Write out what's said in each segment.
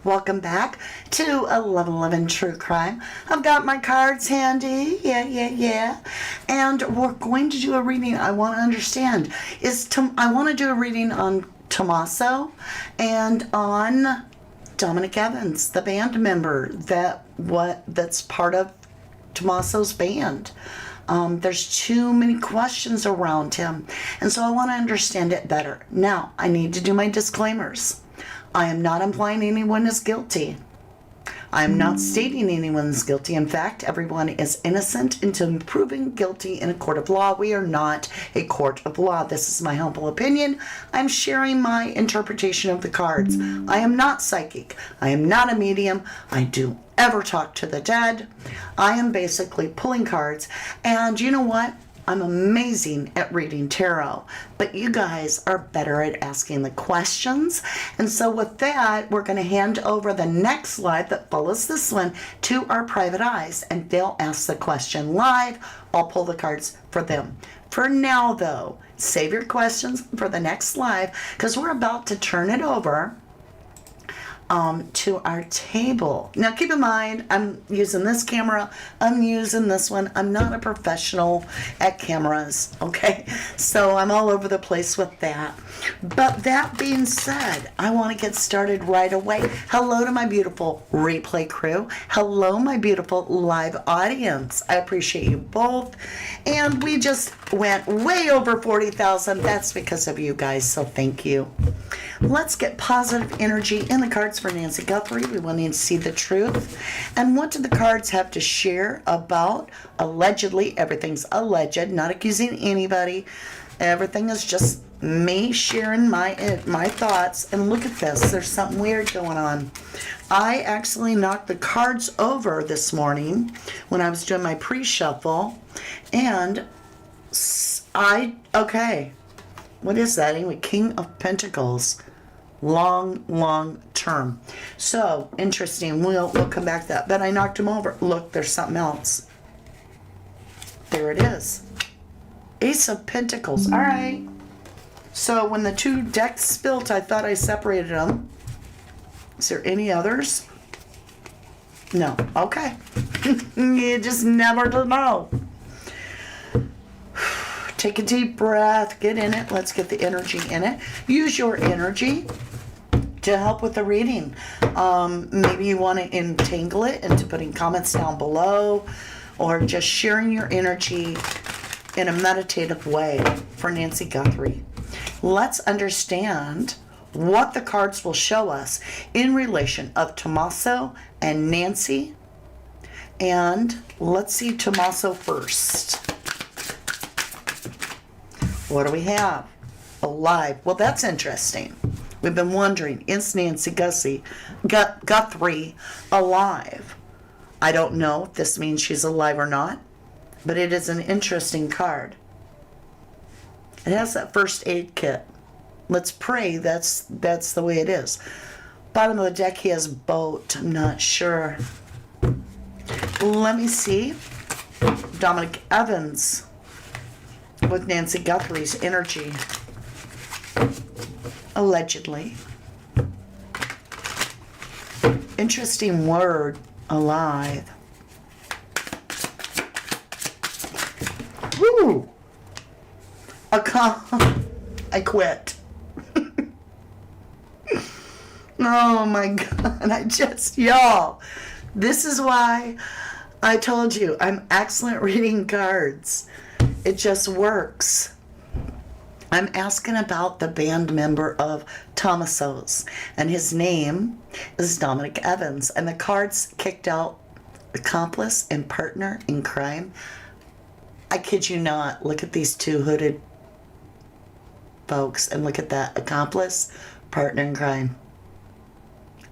Welcome back to 1111 True Crime. I've got my cards handy. Yeah. And we're going to do a reading. I want to understand. I want to do a reading on Tommaso and on Dominic Evans, the band member that's part of Tommaso's band. There's too many questions around him, and so I want to understand it better. Now, I need to do my disclaimers. I am not implying anyone is guilty. I am not stating anyone's guilty. In fact, everyone is innocent until proven guilty in a court of law. We are not a court of law. This is my humble opinion. I'm sharing my interpretation of the cards. I am not psychic. I am not a medium. I do ever talk to the dead. I am basically pulling cards. And you know what? I'm amazing at reading tarot, but you guys are better at asking the questions. And so with that, we're going to hand over the next live that follows this one to our private eyes, and they'll ask the question live. I'll pull the cards for them. For now, though, save your questions for the next live, because we're about to turn it over to our table. Now keep in mind, I'm using this camera, I'm using this one. I'm not a professional at cameras, okay? So I'm all over the place with that. But that being said, I want to get started right away. Hello to my beautiful replay crew. Hello, my beautiful live audience. I appreciate you both. And we just went way over 40,000. That's because of you guys, so thank you. Let's get positive energy in the cards for Nancy Guthrie. We want to see the truth. And what do the cards have to share about allegedly? Everything's alleged, not accusing anybody. Everything is just me sharing my thoughts. And look at this. There's something weird going on. I actually knocked the cards over this morning when I was doing my pre-shuffle. And okay. What is that anyway? King of Pentacles. Long term. So, interesting. We'll come back to that. But I knocked him over. Look, there's something else. There it is. Ace of Pentacles. All right. So, when the two decks spilt, I thought I separated them. Is there any others? No. Okay. You just never know. Take a deep breath. Get in it. Let's get the energy in it. Use your energy to help with the reading. Maybe you want to entangle it into putting comments down below, or just sharing your energy in a meditative way for Nancy Guthrie. Let's understand what the cards will show us in relation of Tommaso and Nancy. And let's see Tommaso first. What do we have? Alive. Well, that's interesting. We've been wondering, is Nancy Guthrie alive? I don't know if this means she's alive or not, but it is an interesting card. It has that first aid kit. Let's pray that's the way it is. Bottom of the deck, he has boat. I'm not sure. Let me see. Dominic Evans with Nancy Guthrie's energy. Allegedly. Interesting word, alive. Woo! I quit. Oh my God, y'all, this is why I told you I'm excellent reading cards. It just works. I'm asking about the band member of TOMMASO'S, and his name is Dominic Evans, and the cards kicked out accomplice and partner in crime. I kid you not. Look at these two hooded folks, and look at that accomplice, partner in crime.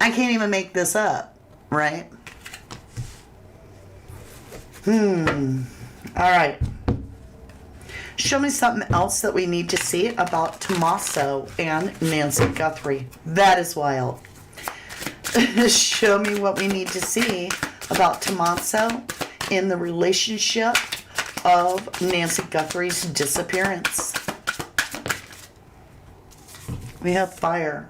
I can't even make this up, right? All right. Show me something else that we need to see about Tommaso and Nancy Guthrie. That is wild. Show me what we need to see about Tommaso in the relationship of Nancy Guthrie's disappearance. We have fire.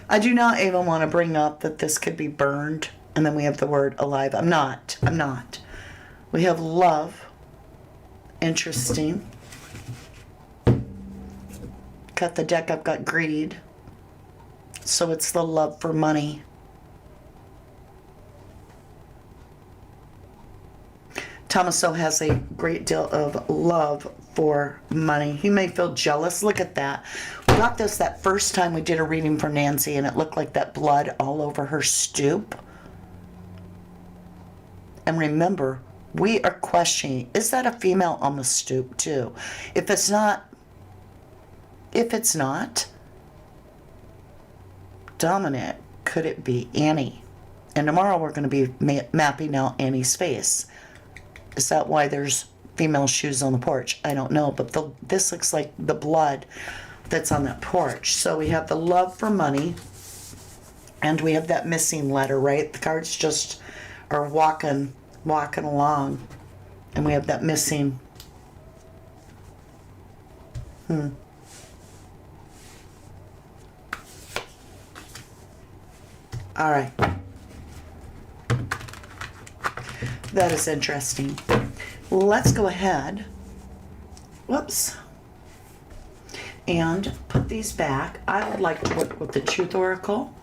I do not even want to bring up that this could be burned. And then we have the word alive. I'm not. We have love. Interesting. Cut the deck, I've got greed. So it's the love for money. Tommaso has a great deal of love for money. He may feel jealous. Look at that. We got this that first time we did a reading for Nancy, and it looked like that blood all over her stoop. And remember, we are questioning, is that a female on the stoop too? If it's not, Dominic, could it be Annie? And tomorrow we're going to be mapping out Annie's face. Is that why there's female shoes on the porch? I don't know, but this looks like the blood that's on that porch. So we have the love for money, and we have that missing letter, right? The cards just are walking along, and we have that missing. All right. That is interesting. Let's go ahead. Whoops. And put these back. I would like to work with the Truth Oracle.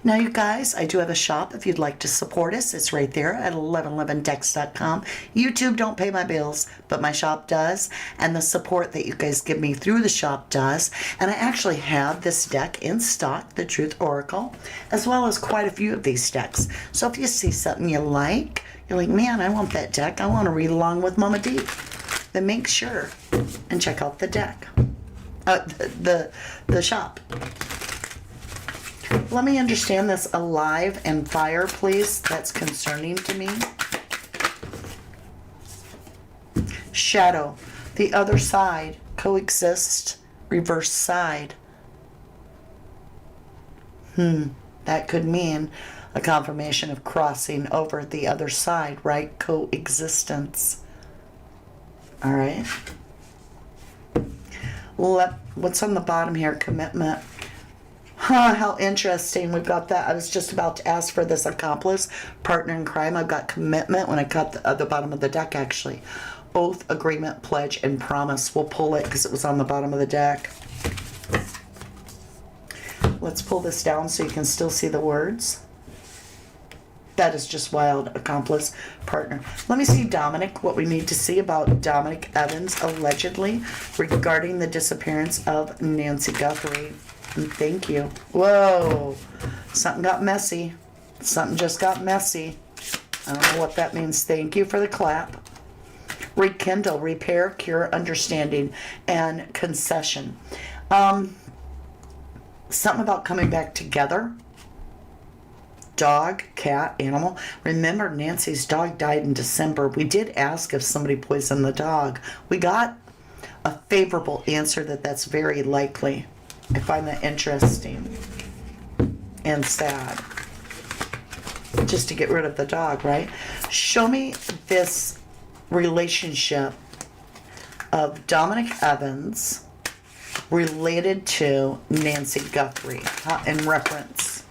Now, you guys, I do have a shop if you'd like to support us. It's right there at 1111dex.com. YouTube don't pay my bills, but my shop does. And the support that you guys give me through the shop does. And I actually have this deck in stock, the Truth Oracle, as well as quite a few of these decks. So if you see something you like, you're like, man, I want that deck. I want to read along with Mama D. Then make sure and check out the deck. The shop. Let me understand this alive and fire, please. That's concerning to me. Shadow. The other side. Coexist. Reverse side. That could mean a confirmation of crossing over the other side, right? Coexistence. All right. What's on the bottom here? Commitment. How interesting. We've got that. I was just about to ask for this accomplice, partner in crime. I've got commitment when I cut the bottom of the deck, actually. Oath, agreement, pledge, and promise. We'll pull it because it was on the bottom of the deck. Let's pull this down so you can still see the words. That is just wild. Accomplice, partner. Let me see, Dominic, what we need to see about Dominic Evans, allegedly, regarding the disappearance of Nancy Guthrie. Thank you. Whoa. Something got messy. Something just got messy. I don't know what that means. Thank you for the clap. Rekindle, repair, cure, understanding, and concession. Something about coming back together. Dog, cat, animal. Remember, Nancy's dog died in December. We did ask if somebody poisoned the dog. We got a favorable answer that that's very likely. I find that interesting and sad. Just to get rid of the dog, right? Show me this relationship of Dominic Evans related to Nancy Guthrie in reference.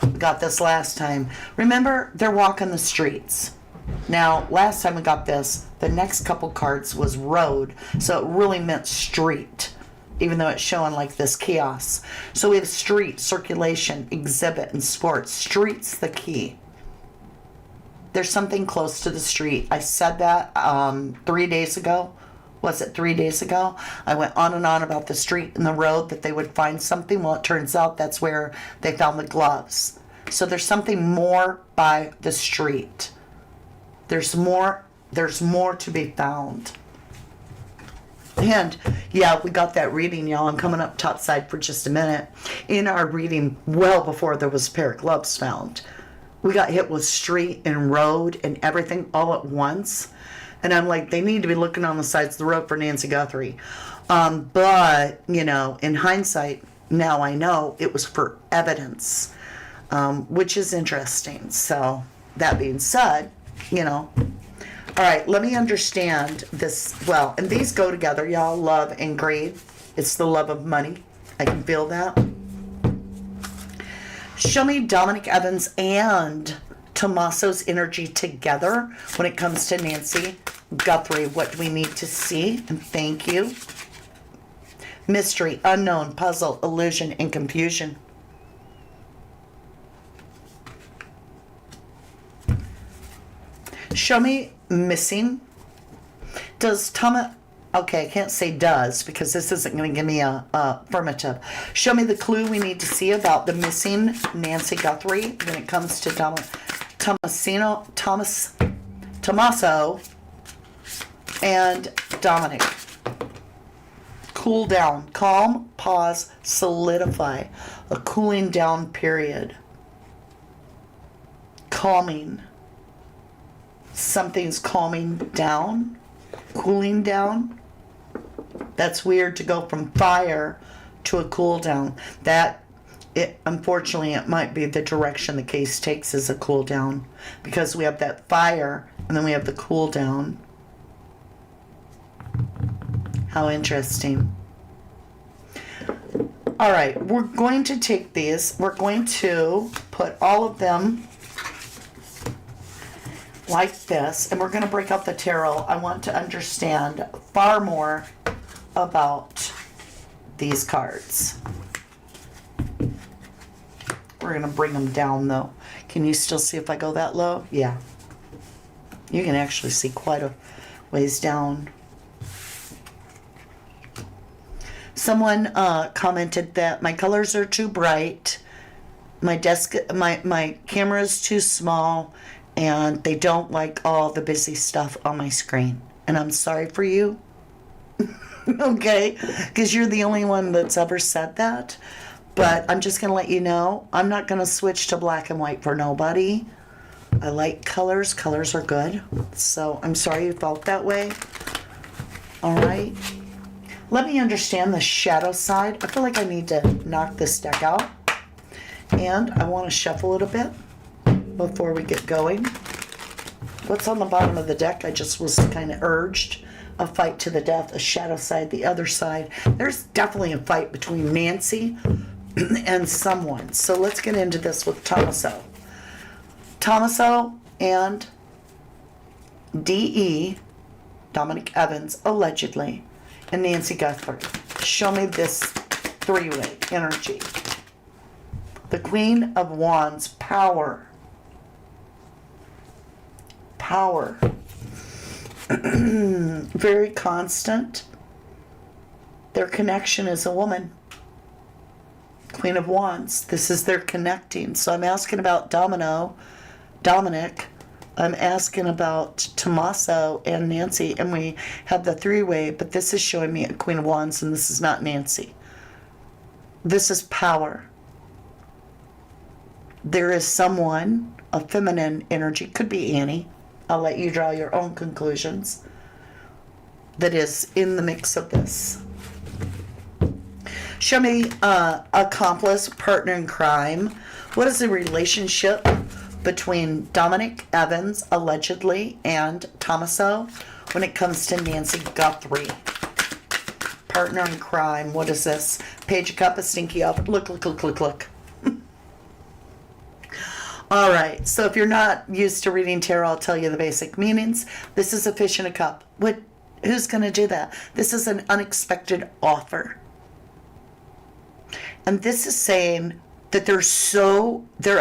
We got this last time. Remember, they're walking the streets. Now, last time we got this, the next couple cards was road, so it really meant street, even though it's showing like this chaos. So we have street, circulation, exhibit, and sports. Street's the key. There's something close to the street. I said that 3 days ago. Was it 3 days ago? I went on and on about the street and the road, that they would find something. Well, it turns out that's where they found the gloves. So there's something more by the street. There's more to be found. And yeah, we got that reading, y'all. I'm coming up topside for just a minute. In our reading, well before there was a pair of gloves found, we got hit with street and road and everything all at once. And I'm like, they need to be looking on the sides of the road for Nancy Guthrie. But, you know, in hindsight, now I know it was for evidence, which is interesting. So that being said, you know, all right, let me understand this well. And these go together, y'all, love and greed. It's the love of money. I can feel that. Show me Dominic Evans and Tommaso's energy together when it comes to Nancy Guthrie. What do we need to see? And thank you. Mystery, unknown, puzzle, illusion, and confusion. Show me missing. Does Thomas... Okay, I can't say does because this isn't going to give me a affirmative. Show me the clue we need to see about the missing Nancy Guthrie when it comes to Tommaso and Dominic. Cool down. Calm, pause, solidify. A cooling down period. Calming. Something's calming down. Cooling down. That's weird to go from fire to a cool down. Unfortunately, it might be the direction the case takes as a cool down, because we have that fire and then we have the cool down. How interesting. All right, we're going to take these. We're going to put all of them like this, and we're going to break out the tarot. I want to understand far more about these cards. We're going to bring them down though. Can you still see if I go that low? Yeah. You can actually see quite a ways down. Someone commented that my colors are too bright. My camera is too small, and they don't like all the busy stuff on my screen. And I'm sorry for you. Okay, because you're the only one that's ever said that. But I'm just going to let you know, I'm not going to switch to black and white for nobody. I like colors. Colors are good. So I'm sorry you felt that way. All right. Let me understand the shadow side. I feel like I need to knock this deck out. And I want to shuffle it a bit before we get going. What's on the bottom of the deck? I just was kind of urged. A fight to the death, a shadow side, the other side. There's definitely a fight between Nancy and someone. So let's get into this with Tommaso. Tommaso and D.E., Dominic Evans, allegedly, and Nancy Guthrie. Show me this three-way energy. The Queen of Wands, power. Power. Very constant. Their connection is a woman. Queen of Wands. This is their connecting. So I'm asking about Dominic. I'm asking about Tommaso and Nancy, and we have the three-way, but this is showing me a Queen of Wands, and this is not Nancy. This is power. There is someone, a feminine energy, could be Annie. I'll let you draw your own conclusions, that is in the mix of this. Show me accomplice, partner in crime. What is the relationship between Dominic Evans, allegedly, and Tommaso when it comes to Nancy Guthrie? Partner in crime. What is this? Page of Cup, a stinky up. Look. All right, so if you're not used to reading tarot, I'll tell you the basic meanings. This is a fish in a cup. Who's going to do that? This is an unexpected offer. And this is saying that they're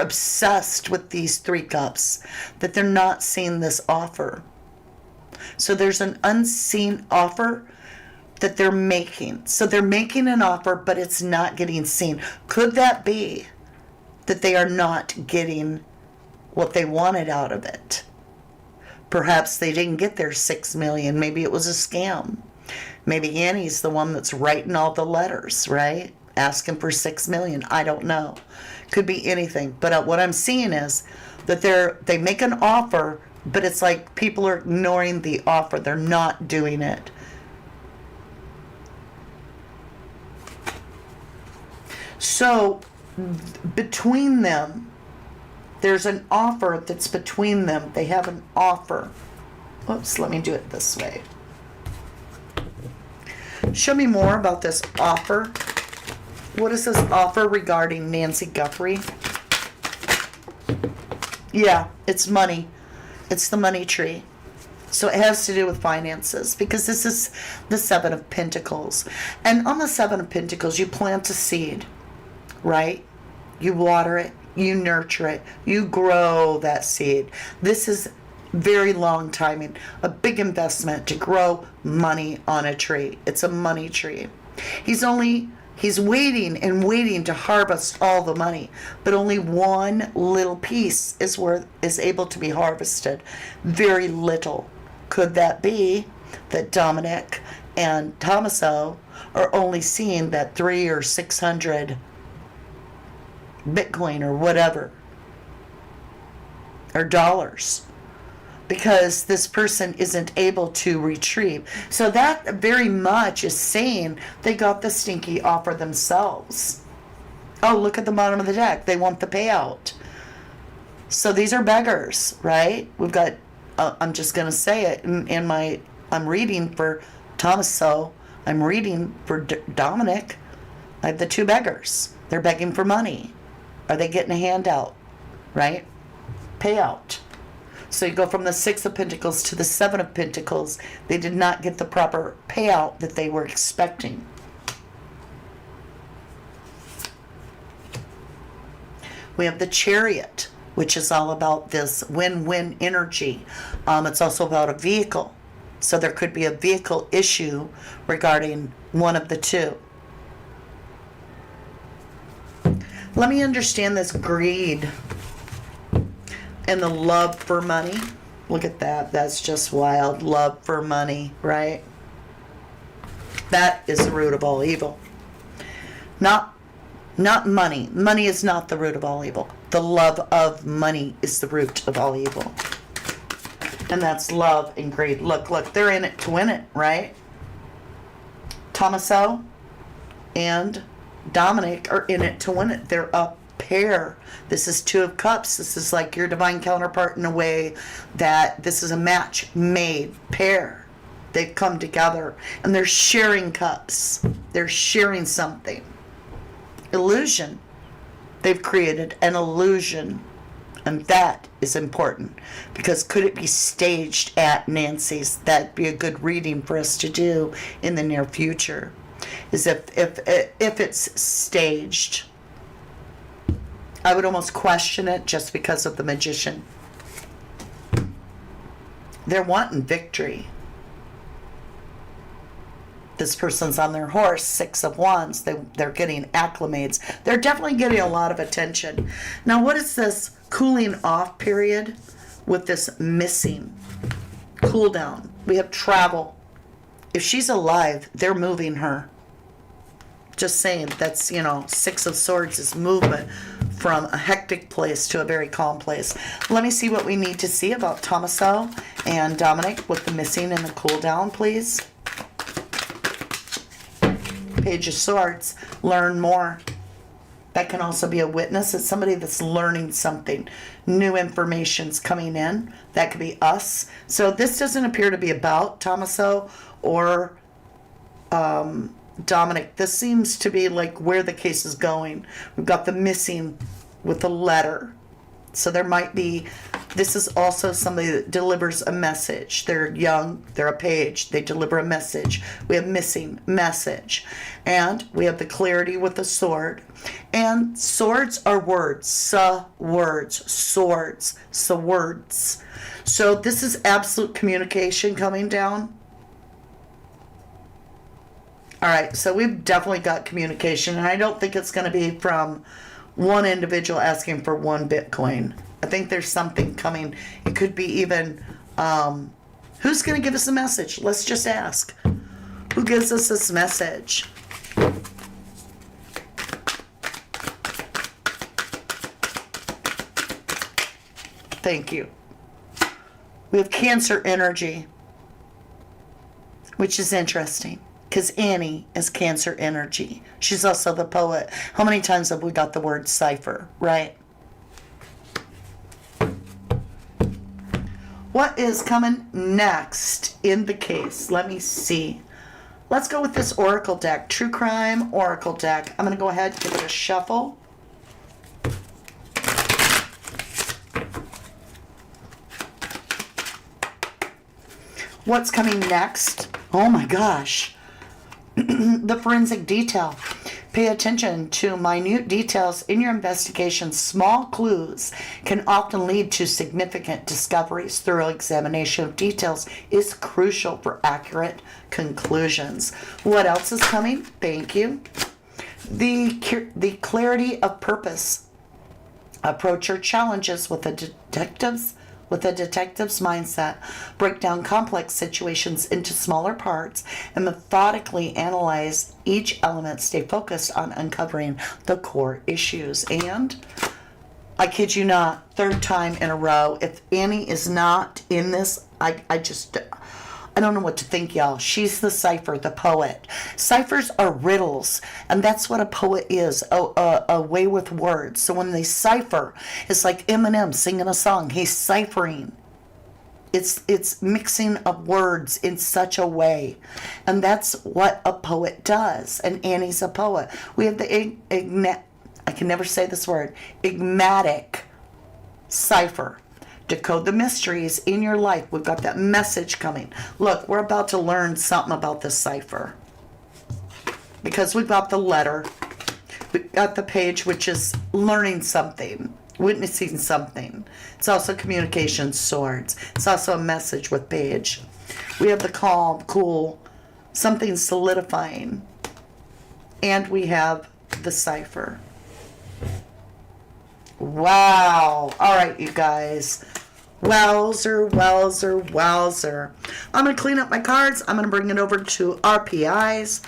obsessed with these three cups, that they're not seeing this offer. So there's an unseen offer that they're making. So they're making an offer, but it's not getting seen. Could that be that they are not getting what they wanted out of it? Perhaps they didn't get their $6 million. Maybe it was a scam. Maybe Annie's the one that's writing all the letters, right? Asking for $6 million. I don't know. Could be anything. But what I'm seeing is that they make an offer, but it's like people are ignoring the offer. They're not doing it. So between them, there's an offer that's between them. They have an offer. Oops, let me do it this way. Show me more about this offer. What is this offer regarding Nancy Guthrie? Yeah, it's money. It's the money tree. So it has to do with finances because this is the Seven of Pentacles. And on the Seven of Pentacles, you plant a seed, right? You water it, you nurture it, you grow that seed. This is very long timing, a big investment to grow money on a tree. It's a money tree. He's waiting and waiting to harvest all the money, but only one little piece is able to be harvested. Very little. Could that be that Dominic and Tommaso are only seeing that 300 or 600 Bitcoin or whatever, or dollars, because this person isn't able to retrieve? So that very much is saying they got the stinky offer themselves. Oh, look at the bottom of the deck. They want the payout. So these are beggars, right? We've got, I'm just going to say it I'm reading for Tommaso. I'm reading for Dominic. I have the two beggars. They're begging for money. Are they getting a handout, right? Payout. So you go from the Six of Pentacles to the Seven of Pentacles. They did not get the proper payout that they were expecting. We have the Chariot, which is all about this win-win energy. It's also about a vehicle. So there could be a vehicle issue regarding one of the two. Let me understand this greed and the love for money. Look at that. That's just wild. Love for money, right? That is the root of all evil. Not money. Money is not the root of all evil. The love of money is the root of all evil. And that's love and greed. Look, they're in it to win it, right? Tommaso and Dominic are in it to win it. They're a pair. This is Two of Cups. This is like your divine counterpart in a way that this is a match made pair. They've come together and they're sharing cups. They're sharing something. Illusion. They've created an illusion. And that is important, because could it be staged at Nancy's? That'd be a good reading for us to do in the near future. Is if it's staged, I would almost question it just because of the Magician. They're wanting victory. This person's on their horse, Six of Wands. They're getting acclimates. They're definitely getting a lot of attention. Now, what is this cooling off period with this missing? Cool down. We have travel. If she's alive, they're moving her. Just saying, that's, Six of Swords is movement from a hectic place to a very calm place. Let me see what we need to see about Tommaso and Dominic with the missing and the cool down, please. Page of Swords, learn more. That can also be a witness. It's somebody that's learning something. New information's coming in. That could be us. So this doesn't appear to be about Tommaso or Dominic. This seems to be like where the case is going. We've got the missing with the letter. So there might be, this is also somebody that delivers a message. They're young, they're a page, they deliver a message. We have missing message. And we have the clarity with the sword. And swords are words, words, swords, words. So this is absolute communication coming down. All right, so we've definitely got communication, and I don't think it's going to be from one individual asking for 1 Bitcoin. I think there's something coming. It could be even, who's going to give us a message? Let's just ask. Who gives us this message? Thank you. We have Cancer energy, which is interesting, because Annie is Cancer energy. She's also the poet. How many times have we got the word cipher, right? What is coming next in the case? Let me see. Let's go with this Oracle deck. True Crime Oracle deck. I'm going to go ahead and give it a shuffle. What's coming next? Oh my gosh. The forensic detail. Pay attention to minute details in your investigation. Small clues can often lead to significant discoveries. Thorough examination of details is crucial for accurate conclusions. What else is coming? Thank you. The clarity of purpose. Approach your challenges with a detective's mindset. Break down complex situations into smaller parts and methodically analyze each element. Stay focused on uncovering the core issues. And I kid you not, third time in a row, if Annie is not in this, I don't know what to think, y'all. She's the cipher, the poet. Ciphers are riddles, and that's what a poet is, a way with words. So when they cipher, it's like Eminem singing a song. He's ciphering. It's mixing of words in such a way, and that's what a poet does. And Annie's a poet. We have the I can never say this word, enigmatic cipher. Decode the mysteries in your life. We've got that message coming. Look, we're about to learn something about this cipher. Because we've got the letter. We've got the page, which is learning something. Witnessing something. It's also communication swords. It's also a message with page. We have the calm, cool, something solidifying. And we have the cipher. Wow. All right, you guys. Wowzer, wowzer, wowzer. I'm going to clean up my cards. I'm going to bring it over to RPIs.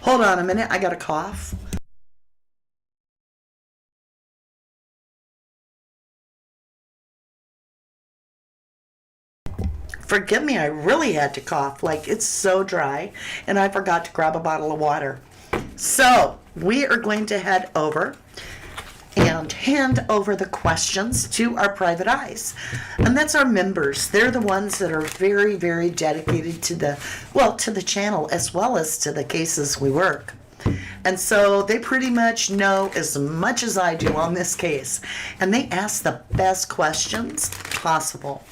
Hold on a minute. I got a cough. Forgive me, I really had to cough. Like, it's so dry. And I forgot to grab a bottle of water. So, we are going to head over and hand over the questions to our private eyes. And that's our members. They're the ones that are very, very dedicated to the channel as well as to the cases we work. And so they pretty much know as much as I do on this case. And they ask the best questions possible.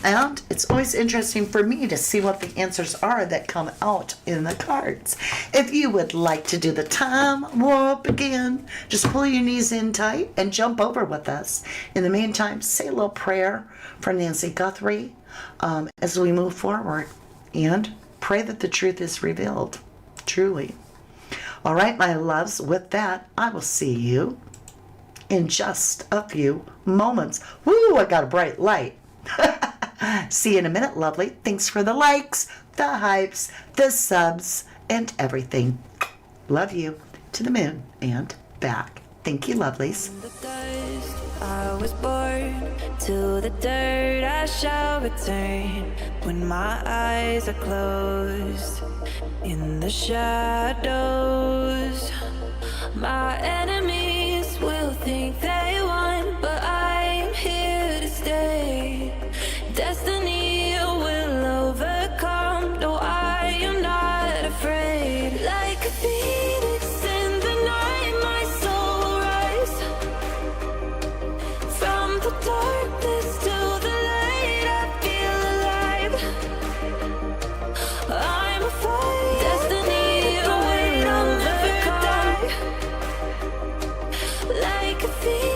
And it's always interesting for me to see what the answers are that come out in the cards. If you would like to do the time warp again, just pull your knees in tight and jump over with us. In the meantime, say a little prayer for Nancy Guthrie as we move forward and pray that the truth is revealed, truly. All right, my loves, with that, I will see you in just a few moments. Woo, I got a bright light. See you in a minute, lovely. Thanks for the likes, the hypes, the subs, and everything. Love you to the moon and back. Thank you, lovelies. From the dust I was born, to the dirt I shall return. When my eyes are closed, in the shadows, my enemies will think they won, but I am here to stay. Destiny will overcome. No, I am not afraid. Like a phoenix in the night, my soul will rise. From the darkness to the light, I feel alive. I'm a fire. Destiny will overcome. Like a phoenix.